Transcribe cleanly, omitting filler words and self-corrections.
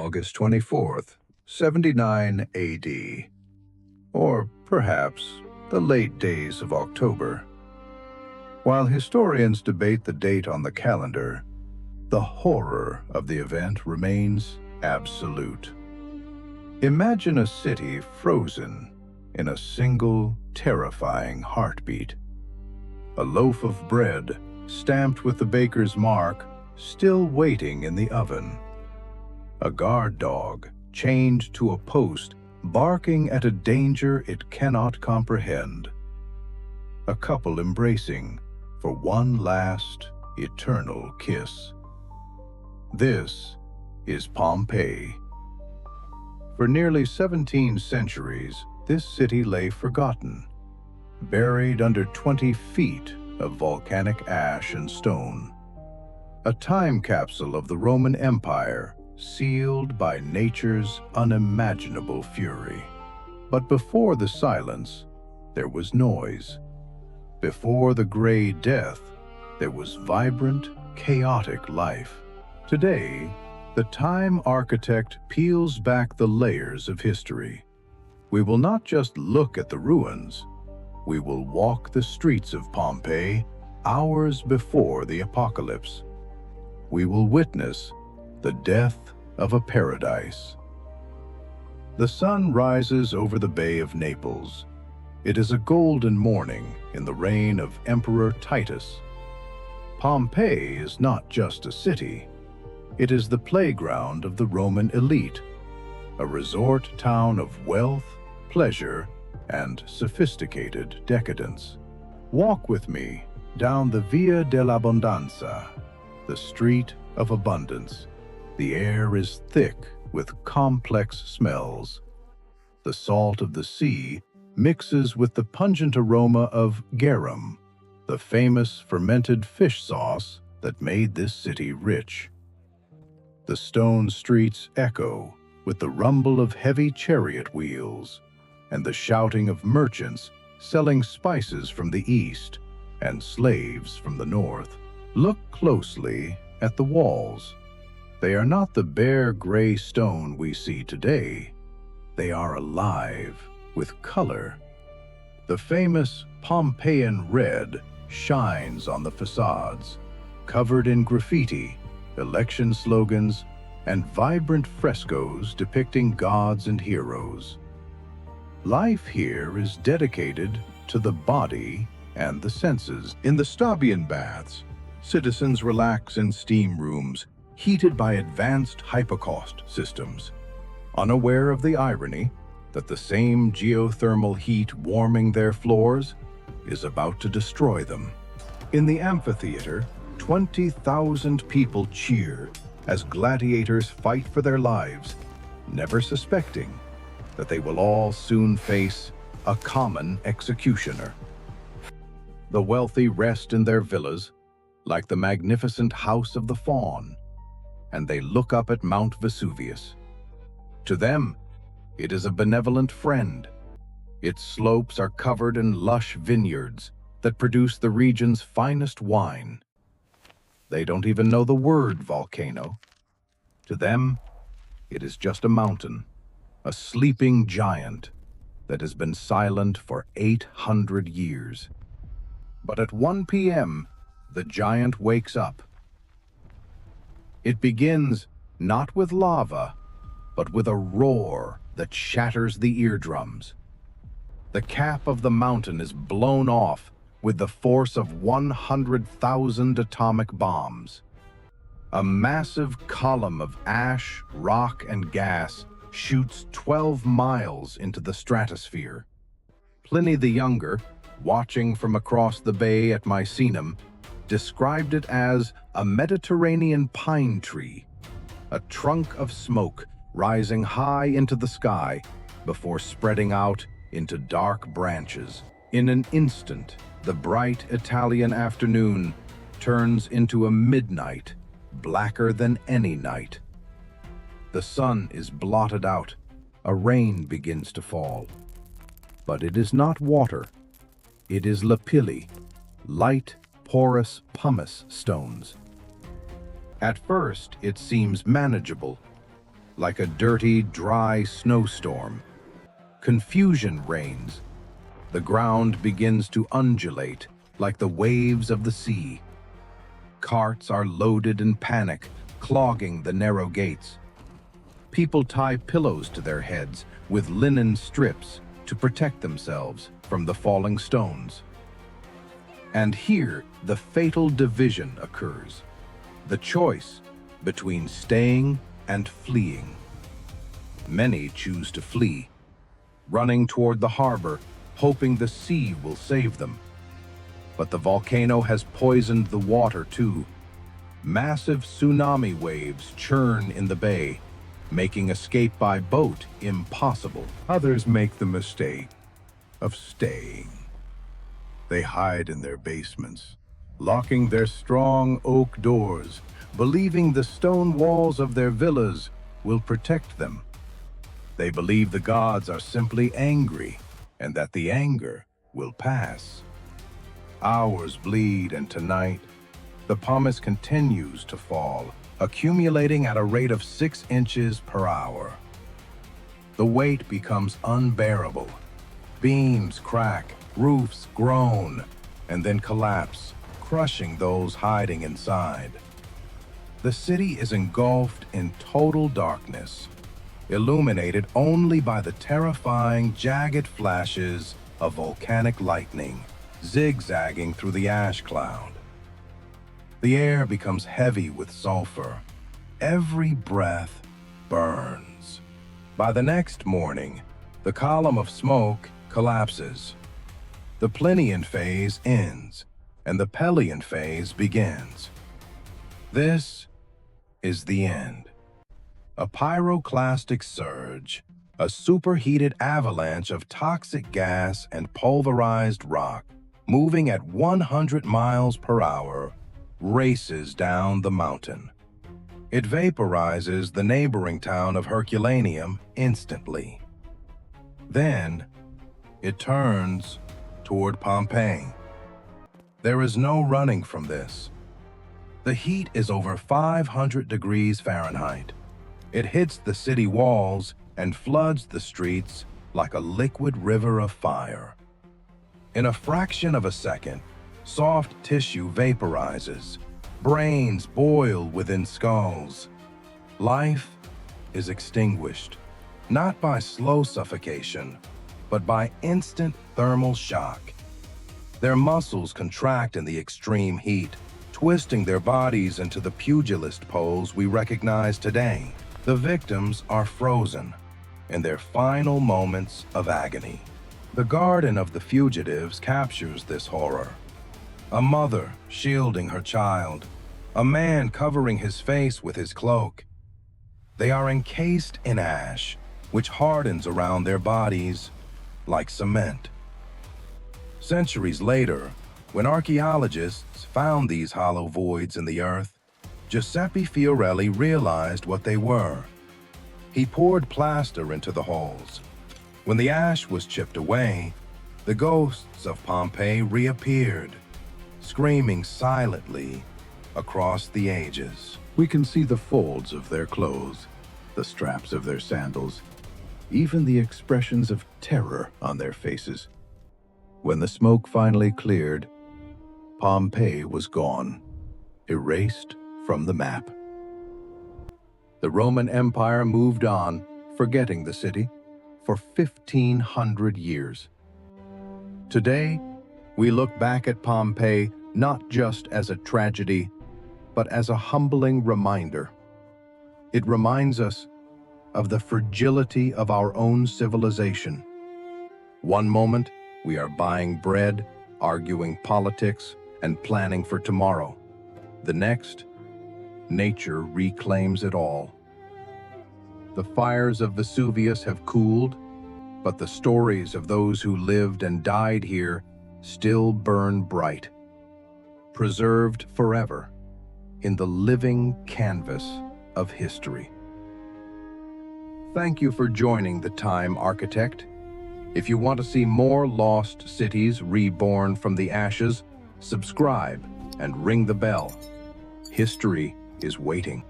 August 24th, 79 AD, or perhaps the late days of October. While historians debate the date on the calendar, the horror of the event remains absolute. Imagine a city frozen in a single, terrifying heartbeat. A loaf of bread, stamped with the baker's mark, still waiting in the oven. A guard dog, chained to a post, barking at a danger it cannot comprehend. A couple embracing for one last, eternal kiss. This is Pompeii. For nearly 17 centuries, this city lay forgotten, buried under 20 feet of volcanic ash and stone. A time capsule of the Roman Empire, sealed by nature's unimaginable fury. But before the silence, there was noise. Before the gray death, there was vibrant, chaotic life. Today, the time architect peels back the layers of history. We will not just look at the ruins. We will walk the streets of Pompeii hours before the apocalypse. We will witness the death of a paradise. The sun rises over the Bay of Naples. It is a golden morning in the reign of Emperor Titus. Pompeii is not just a city. It is the playground of the Roman elite, a resort town of wealth, pleasure, and sophisticated decadence. Walk with me down the Via dell'Abbondanza, the street of abundance. The air is thick with complex smells. The salt of the sea mixes with the pungent aroma of garum, the famous fermented fish sauce that made this city rich. The stone streets echo with the rumble of heavy chariot wheels and the shouting of merchants selling spices from the east and slaves from the north. Look closely at the walls. They are not the bare gray stone we see today. They are alive with color. The famous Pompeian red shines on the facades, covered in graffiti, election slogans, and vibrant frescoes depicting gods and heroes. Life here is dedicated to the body and the senses. In the Stabian baths, citizens relax in steam rooms heated by advanced hypocaust systems, unaware of the irony that the same geothermal heat warming their floors is about to destroy them. In the amphitheater, 20,000 people cheer as gladiators fight for their lives, never suspecting that they will all soon face a common executioner. The wealthy rest in their villas, like the magnificent House of the Faun, and they look up at Mount Vesuvius. To them, it is a benevolent friend. Its slopes are covered in lush vineyards that produce the region's finest wine. They don't even know the word volcano. To them, it is just a mountain, a sleeping giant that has been silent for 800 years. But at 1 p.m., the giant wakes up. It begins not with lava, but with a roar that shatters the eardrums. The cap of the mountain is blown off with the force of 100,000 atomic bombs. A massive column of ash, rock, and gas shoots 12 miles into the stratosphere. Pliny the Younger, watching from across the bay at Misenum, described it as a Mediterranean pine tree, a trunk of smoke rising high into the sky before spreading out into dark branches. In an instant, the bright Italian afternoon turns into a midnight, blacker than any night. The sun is blotted out. A rain begins to fall. But it is not water. It is lapilli, light, porous pumice stones. At first, it seems manageable. like a dirty, dry snowstorm. Confusion reigns. The ground begins to undulate like the waves of the sea. Carts are loaded in panic, clogging the narrow gates. People tie pillows to their heads with linen strips to protect themselves from the falling stones. And here, the fatal division occurs. The choice between staying and fleeing. Many choose to flee, running toward the harbor, hoping the sea will save them. But the volcano has poisoned the water too. Massive tsunami waves churn in the bay, making escape by boat impossible. Others make the mistake of staying. They hide in their basements, locking their strong oak doors, believing the stone walls of their villas will protect them. They believe the gods are simply angry and that the anger will pass. Hours bleed, and tonight, the pumice continues to fall, accumulating at a rate of 6 inches per hour. The weight becomes unbearable. Beams crack, roofs groan, and then collapse, crushing those hiding inside. The city is engulfed in total darkness, illuminated only by the terrifying, jagged flashes of volcanic lightning zigzagging through the ash cloud. The air becomes heavy with sulfur. Every breath burns. By the next morning, the column of smoke collapses. The Plinian phase ends, and the Pelian phase begins. This is the end. A pyroclastic surge, a superheated avalanche of toxic gas and pulverized rock, moving at 100 miles per hour, races down the mountain. It vaporizes the neighboring town of Herculaneum instantly. Then, it turns toward Pompeii. There is no running from this. The heat is over 500 degrees Fahrenheit. It hits the city walls and floods the streets like a liquid river of fire. In a fraction of a second, soft tissue vaporizes. Brains boil within skulls. Life is extinguished, not by slow suffocation, but by instant thermal shock. Their muscles contract in the extreme heat, twisting their bodies into the pugilist pose we recognize today. The victims are frozen in their final moments of agony. The Garden of the Fugitives captures this horror. A mother shielding her child, a man covering his face with his cloak. They are encased in ash, which hardens around their bodies like cement. Centuries later, when archaeologists found these hollow voids in the earth, Giuseppe Fiorelli realized what they were. He poured plaster into the holes. When the ash was chipped away, the ghosts of Pompeii reappeared, screaming silently across the ages. We can see the folds of their clothes, the straps of their sandals, even the expressions of terror on their faces. When the smoke finally cleared, Pompeii was gone, erased from the map. The Roman Empire moved on, forgetting the city, for 1,500 years. Today, we look back at Pompeii not just as a tragedy, but as a humbling reminder. It reminds us of the fragility of our own civilization. One moment, we are buying bread, arguing politics, and planning for tomorrow. The next, nature reclaims it all. The fires of Vesuvius have cooled, but the stories of those who lived and died here still burn bright, preserved forever in the living canvas of history. Thank you for joining the Time Architect. If you want to see more lost cities reborn from the ashes, subscribe and ring the bell. History is waiting.